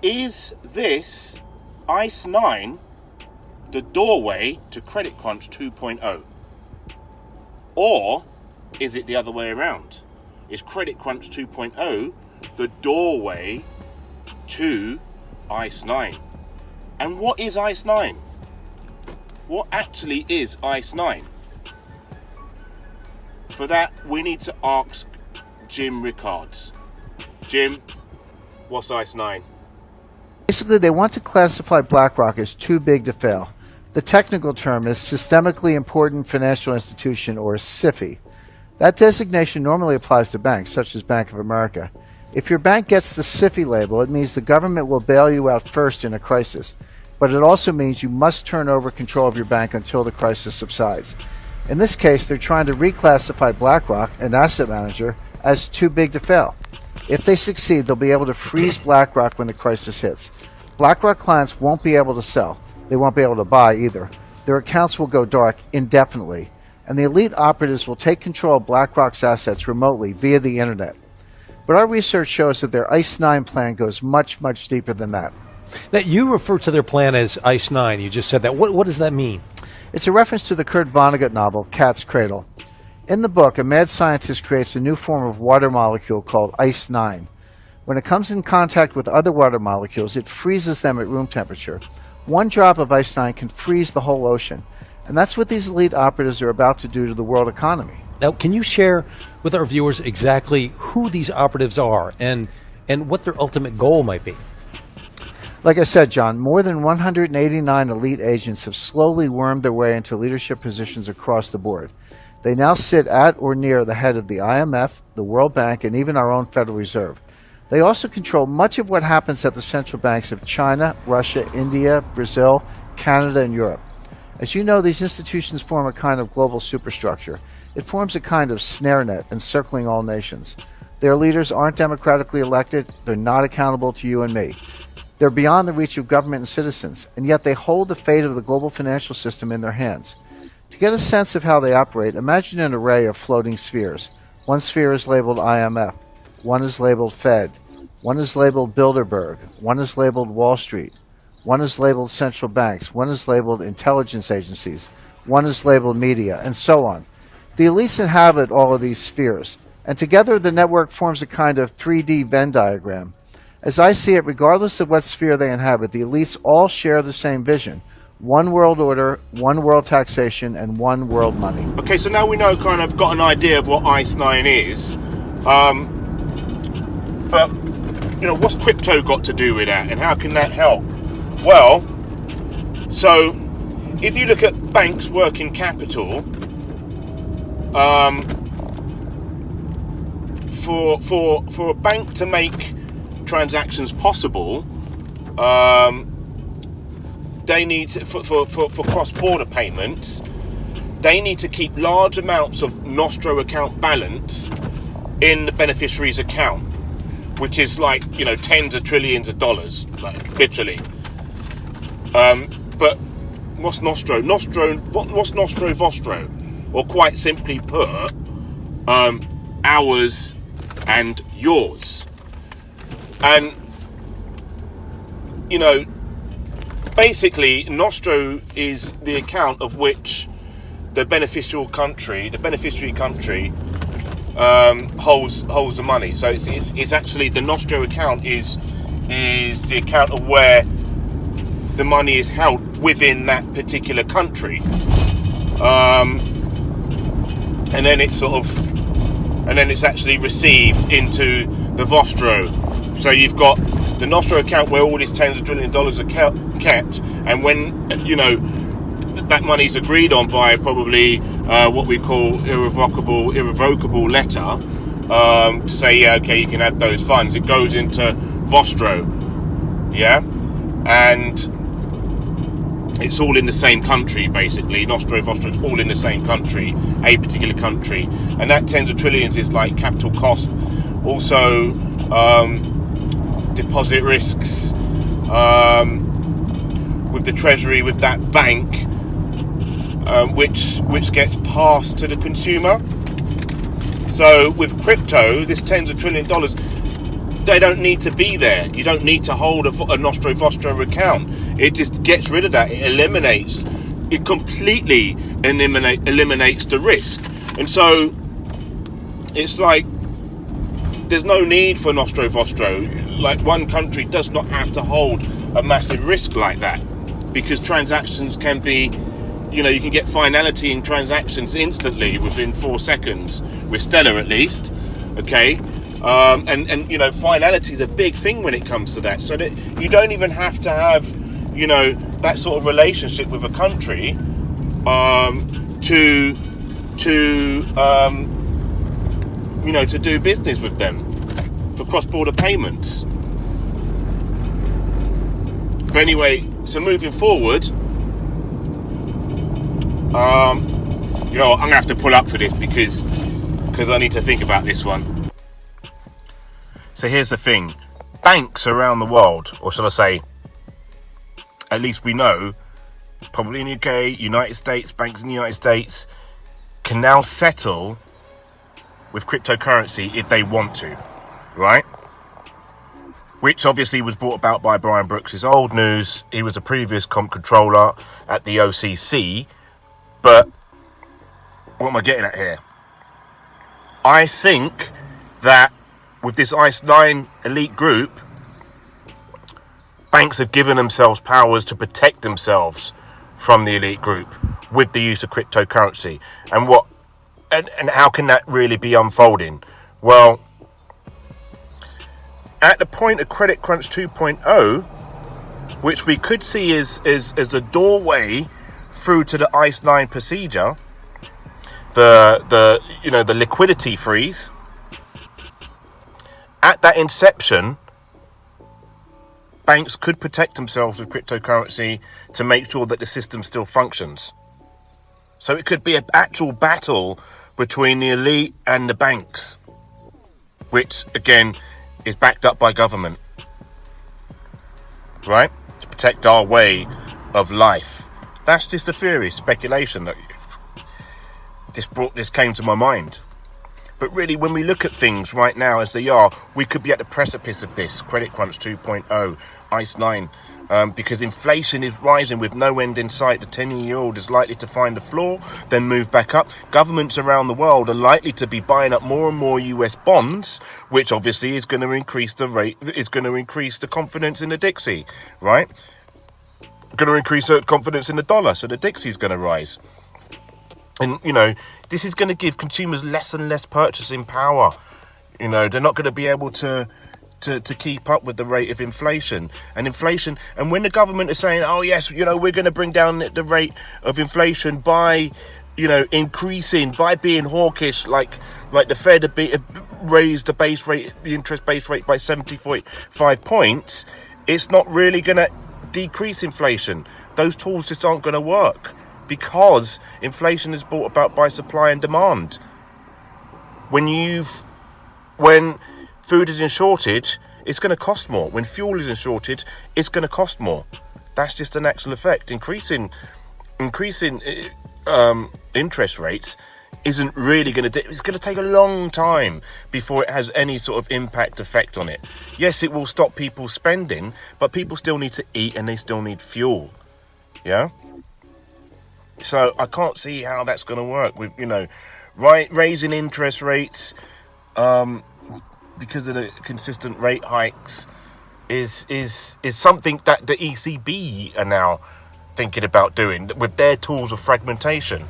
is this ICE9 the doorway to Credit Crunch 2.0? Or is it the other way around? Is Credit Crunch 2.0 the doorway to ICE9? And what is ICE9? What actually is ICE9? For that, we need to ask Jim Rickards. Jim, what's ICE9? Basically, they want to classify BlackRock as too big to fail. The technical term is Systemically Important Financial Institution, or SIFI. That designation normally applies to banks, such as Bank of America. If your bank gets the SIFI label, it means the government will bail you out first in a crisis. But it also means you must turn over control of your bank until the crisis subsides. In this case, they're trying to reclassify BlackRock, an asset manager, as too big to fail. If they succeed, they'll be able to freeze BlackRock when the crisis hits. BlackRock clients won't be able to sell. They won't be able to buy either. Their accounts will go dark indefinitely, and the elite operatives will take control of BlackRock's assets remotely via the internet. But our research shows that their ICE9 plan goes much, much deeper than that. Now, you refer to their plan as ICE9. You just said that. What does that mean? It's a reference to the Kurt Vonnegut novel, Cat's Cradle. In the book, a mad scientist creates a new form of water molecule called ICE9. When it comes in contact with other water molecules, it freezes them at room temperature. One drop of ICE9 can freeze the whole ocean. And that's what these elite operatives are about to do to the world economy. Now, can you share with our viewers exactly who these operatives are and what their ultimate goal might be? Like I said, John, more than 189 elite agents have slowly wormed their way into leadership positions across the board. They now sit at or near the head of the IMF, the World Bank, and even our own Federal Reserve. They also control much of what happens at the central banks of China, Russia, India, Brazil, Canada, and Europe. As you know, these institutions form a kind of global superstructure. It forms a kind of snare net encircling all nations. Their leaders aren't democratically elected. They're not accountable to you and me. They're beyond the reach of government and citizens, and yet they hold the fate of the global financial system in their hands. To get a sense of how they operate, imagine an array of floating spheres. One sphere is labeled IMF. One is labeled Fed. One is labeled Bilderberg. One is labeled Wall Street. One is labeled central banks. One is labeled intelligence agencies. One is labeled media, and so on. The elites inhabit all of these spheres, and together the network forms a kind of 3D Venn diagram. As I see it, regardless of what sphere they inhabit, the elites all share the same vision. One world order, one world taxation, and one world money. Okay, so now we know, kind of got an idea of what ICE9 is. But, you know, what's crypto got to do with that, and how can that help? Well, so if you look at banks' working capital, for a bank to make transactions possible, they need to, for cross-border payments, they need to keep large amounts of Nostro account balance in the beneficiary's account, which is like, you know, tens of trillions of dollars, like literally. But what's Nostro? What's Nostro Vostro? Or quite simply put, ours and yours. And, you know, basically, Nostro is the account of which the beneficiary country holds the money. So it's actually, the Nostro account is the account of where the money is held within that particular country. And then it's actually received into the Vostro. So you've got the Nostro account where all these tens of trillions of dollars are kept, and when, you know, that money's agreed on by probably what we call irrevocable letter, to say, yeah, okay, you can have those funds, it goes into Vostro, yeah, and it's all in the same country, basically. Nostro, Vostro, it's all in the same country, a particular country, and that tens of trillions is like capital cost, also deposit risks with the treasury, with that bank, which gets passed to the consumer. So with crypto, this tens of trillion dollars, they don't need to be there. You don't need to hold a Nostro account. It just gets rid of that. It completely eliminates the risk. And so it's like there's no need for Nostro. Like, one country does not have to hold a massive risk like that, because transactions can be, you can get finality in transactions instantly within 4 seconds, with Stellar at least, okay? And finality is a big thing when it comes to that, so that you don't even have to have, that sort of relationship with a country to do business with them for cross-border payments. But anyway, so moving forward, I'm gonna have to pull up for this because I need to think about this one. So here's the thing: banks around the world, or shall I say, at least we know, probably in the UK, United States, banks in the United States can now settle with cryptocurrency if they want to, right? Which obviously was brought about by Brian Brooks. It's old news. He was a previous comp controller at the OCC. But what am I getting at here? I think that with this ICE9 elite group, banks have given themselves powers to protect themselves from the elite group with the use of cryptocurrency. And how can that really be unfolding? Well, at the point of Credit Crunch 2.0, which we could see as a doorway through to the ICE9 procedure, the liquidity freeze, at that inception, banks could protect themselves with cryptocurrency to make sure that the system still functions. So it could be an actual battle between the elite and the banks, which again is backed up by government, right? To protect our way of life. That's just a theory, speculation that this came to my mind. But really, when we look at things right now as they are, we could be at the precipice of this Credit Crunch 2.0, ICE9, because inflation is rising with no end in sight. The 10-year-old is likely to find a floor, then move back up. Governments around the world are likely to be buying up more and more US bonds, which obviously is going to increase the rate, is going to increase the confidence in the Dixie, right? Going to increase the confidence in the dollar, so the Dixie is going to rise. And, this is going to give consumers less and less purchasing power. They're not going to be able to keep up with the rate of inflation. And when the government is saying, oh yes, we're going to bring down the rate of inflation by, increasing, by being hawkish, like the Fed raised the interest base rate by 75 points, it's not really going to decrease inflation. Those tools just aren't going to work, because inflation is brought about by supply and demand. When food is in shortage, it's going to cost more. When fuel is in shortage, it's going to cost more. That's just a natural effect. Increasing interest rates isn't really going to. It's going to take a long time before it has any sort of impact effect on it. Yes, it will stop people spending, but people still need to eat and they still need fuel. Yeah. So I can't see how that's going to work with raising interest rates. Because of the consistent rate hikes is something that the ECB are now thinking about doing with their tools of fragmentation.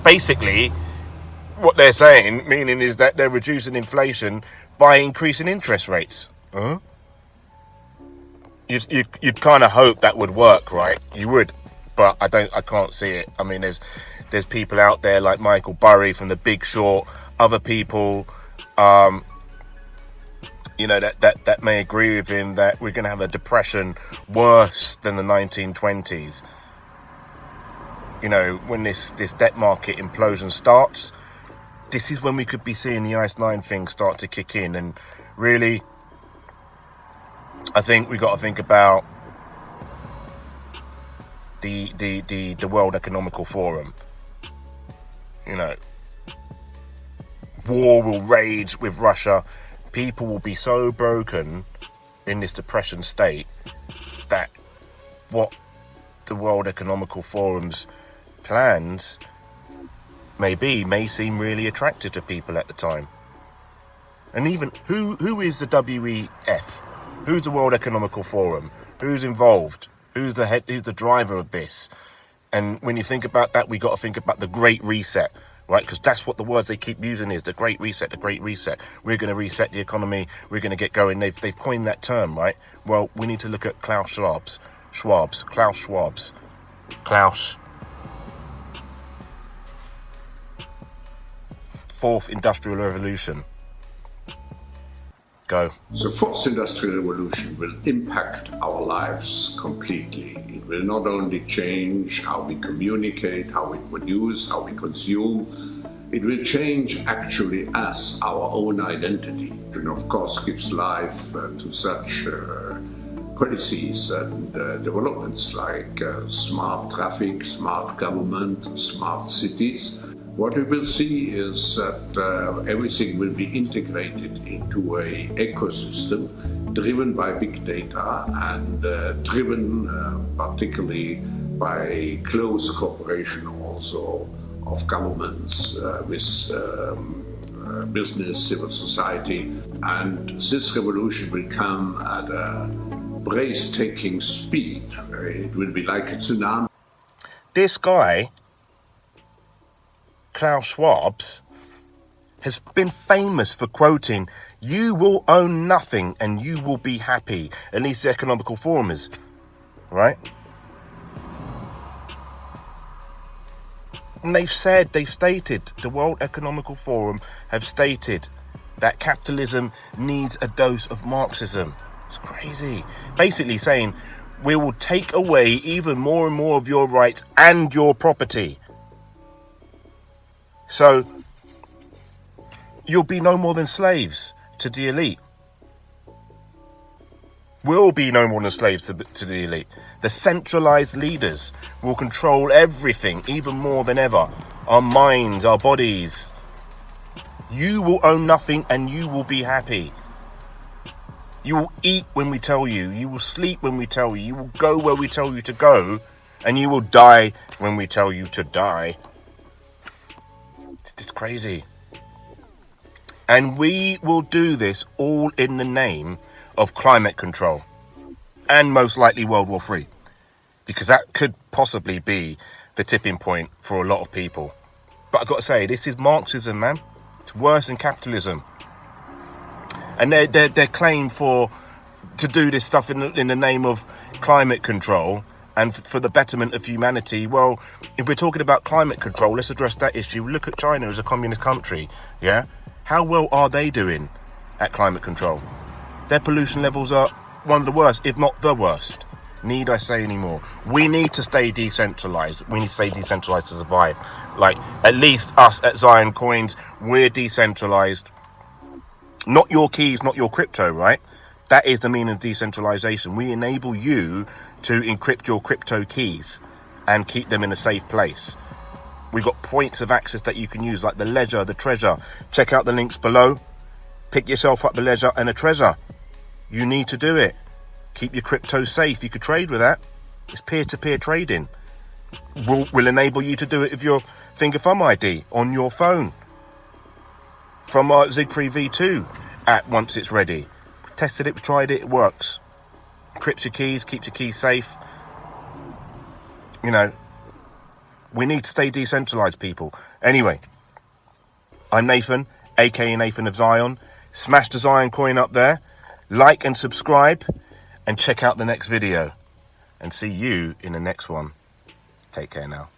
Basically, what they're saying, meaning, is that they're reducing inflation by increasing interest rates. Huh? You'd kind of hope that would work, right? You would, but I can't see it. I mean, there's people out there like Michael Burry from The Big Short, other people. That may agree with him that we're going to have a depression worse than the 1920s. When this debt market implosion starts, this is when we could be seeing the ICE9 thing start to kick in. And really, I think we got to think about the World Economical Forum. War will rage with Russia. people will be so broken in this depression state that what the World Economical Forum's plans may seem really attractive to people at the time. And even who is the WEF? Who's the World Economical Forum? Who's involved? Who's the head? Who's the driver of this? And when you think about that, we got to think about the Great Reset, right? Because that's what the words they keep using is the Great Reset, the Great Reset. We're going to reset the economy. We're going to get going. They've coined that term, right? Well, we need to look at Klaus Schwab's, Fourth Industrial Revolution. Go. The fourth industrial revolution will impact our lives completely. It will not only change how we communicate, how we produce, how we consume. It will change actually us, our own identity, and of course gives life to such policies and developments like smart traffic, smart government, smart cities. What we will see is that everything will be integrated into an ecosystem driven by big data and driven particularly by close cooperation also of governments with business, civil society. And this revolution will come at a breathtaking speed. It will be like a tsunami. This guy, Klaus Schwab's, has been famous for quoting, "You will own nothing and you will be happy." At least the Economical Forum is, right? And they've stated, the World Economical Forum have stated that capitalism needs a dose of Marxism. It's crazy. Basically saying, we will take away even more and more of your rights and your property. So, you'll be no more than slaves to the elite. We'll be no more than slaves to the elite. The centralized leaders will control everything, even more than ever. Our minds, our bodies. You will own nothing and you will be happy. You will eat when we tell you. You will sleep when we tell you. You will go where we tell you to go. And you will die when we tell you to die. It's just crazy. And we will do this all in the name of climate control. And most likely World War III. Because that could possibly be the tipping point for a lot of people. But I've got to say, this is Marxism, man. It's worse than capitalism. And their claim to do this stuff in the name of climate control and for the betterment of humanity. Well, if we're talking about climate control, let's address that issue. Look at China as a communist country, yeah? How well are they doing at climate control? Their pollution levels are one of the worst, if not the worst. Need I say any more? We need to stay decentralized. We need to stay decentralized to survive. Like, at least us at Zioncoins, we're decentralized. Not your keys, not your crypto, right? That is the meaning of decentralization. We enable you to encrypt your crypto keys and keep them in a safe place. We've got points of access that you can use, like the ledger, the treasure. Check out the links below. Pick yourself up a ledger and a treasure. You need to do it. Keep your crypto safe. You could trade with that. It's peer-to-peer trading. We'll enable you to do it with your finger thumb ID on your phone. From our Zig-Free V2 app once it's ready. Tested it, tried it, it works. Encrypts your keys, keeps your keys safe. You know, we need to stay decentralized, people. Anyway, I'm Nathan, aka Nathan of Zion. Smash the Zion coin up there. Like and subscribe. And check out the next video. And see you in the next one. Take care now.